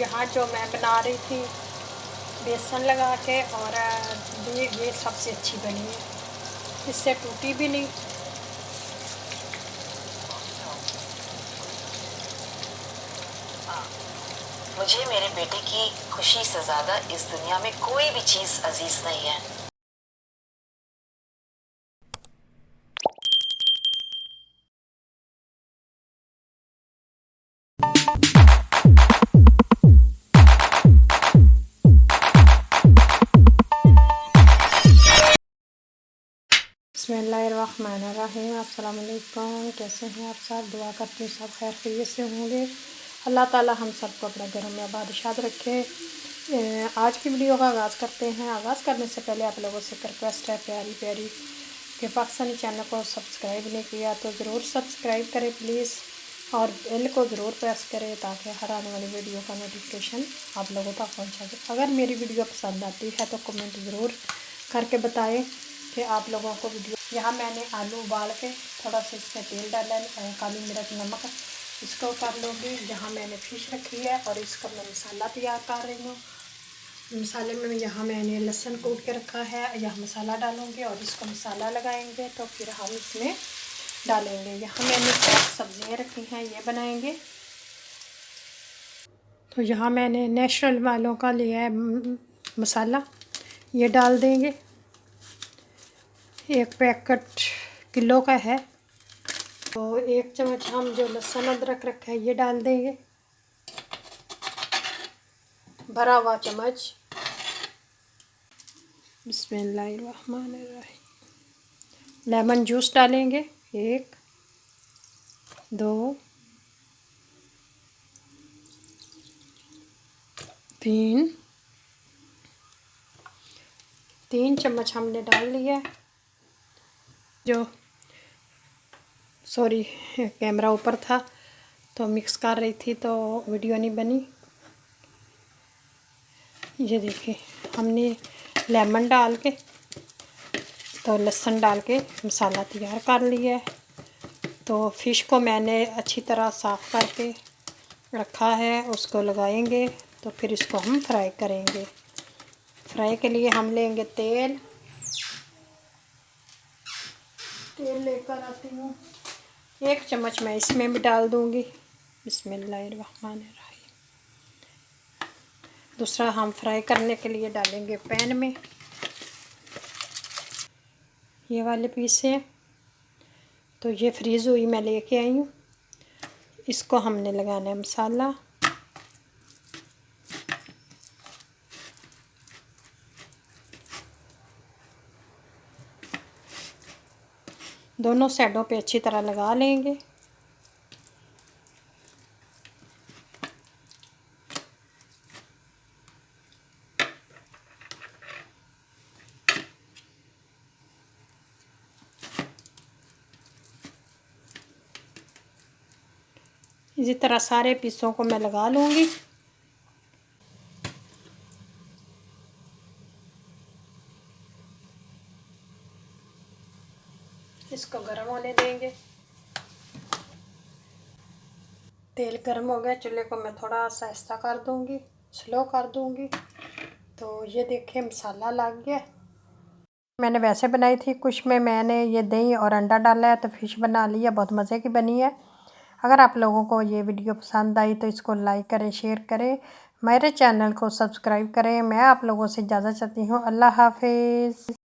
यहाँ जो मैं बना रही थी बेसन लगा के, और ये सबसे अच्छी बनी है, इससे टूटी भी नहीं। मुझे मेरे बेटे की खुशी से ज़्यादा इस दुनिया में कोई भी चीज़ अजीज नहीं है। बिस्मिल्लाहिर्रहमानिर्रहीम। अस्सलाम वालेकुम। कैसे हैं आप सब? दुआ करती हूँ सब खैर खैरियत से होंगे। अल्लाह ताला हम सबको अपने घरों में आबाद रखे। आज की वीडियो का आगाज़ करते हैं। आगाज़ करने से पहले आप लोगों से रिक्वेस्ट है प्यारी प्यारी कि पाकिस्तानी चैनल को सब्सक्राइब नहीं किया तो ज़रूर सब्सक्राइब करें प्लीज़, और बेल को ज़रूर प्रेस करें ताकि हर आने वाली वीडियो का नोटिफिकेशन आप लोगों तक पहुँचा जाए। अगर मेरी वीडियो पसंद आती है तो कमेंट ज़रूर करके बताएं कि आप लोगों को वीडियो। यहाँ मैंने आलू उबाल के थोड़ा सा इसमें तेल डाला है, काली मिर्च नमक इसको कर लूँगी। यहाँ मैंने फ़िश रखी है और इसका मैं मसाला तैयार कर रही हूँ। मसाले में यहाँ मैंने लहसुन कूट के रखा है, यह मसाला डालूँगी और इसको मसाला लगाएंगे तो फिर हम इसमें डालेंगे। यहाँ मैंने 4 सब्जियाँ रखी हैं, ये बनाएंगे। तो यहाँ मैंने नेचुरल वालों का लिया है मसाला, ये डाल देंगे। 1 पैकेट किलो का है। तो 1 चम्मच हम जो लहसुन अदरक रखा है ये डाल देंगे, भरा हुआ चम्मच। बिस्मिल्लाहिर्रहमानिर्रहीम। लेमन जूस डालेंगे 1 2 3 चम्मच हमने डाल लिया। जो सॉरी कैमरा ऊपर था तो मिक्स कर रही थी तो वीडियो नहीं बनी। ये देखिए हमने लेमन डाल के तो लहसुन डाल के मसाला तैयार कर लिया है। तो फ़िश को मैंने अच्छी तरह साफ़ करके रखा है, उसको लगाएंगे तो फिर इसको हम फ्राई करेंगे। फ्राई के लिए हम लेंगे तेल लेकर आती हूँ। 1 चम्मच मैं इसमें भी डाल दूँगी। बिस्मिल्लाहिर्रहमानिर्रहीम। दूसरा हम फ्राई करने के लिए डालेंगे पैन में ये वाले पीस हैं। तो ये फ्रीज़ हुई मैं लेके आई हूँ, इसको हमने लगाना है मसाला। दोनों साइडों पे अच्छी तरह लगा लेंगे। इसी तरह सारे पीसों को मैं लगा लूँगी। इसको गर्म होने देंगे। तेल गर्म हो गया, चूल्हे को मैं थोड़ा सा आहिस्ता कर दूँगी, स्लो कर दूँगी। तो ये देखिए मसाला लग गया। मैंने वैसे बनाई थी, कुछ में मैंने ये दही और अंडा डाला है तो फ़िश बना ली है, बहुत मज़े की बनी है। अगर आप लोगों को ये वीडियो पसंद आई तो इसको लाइक करें, शेयर करें, मेरे चैनल को सब्सक्राइब करें। मैं आप लोगों से इजाज़त चाहती हूँ। अल्लाह हाफिज़।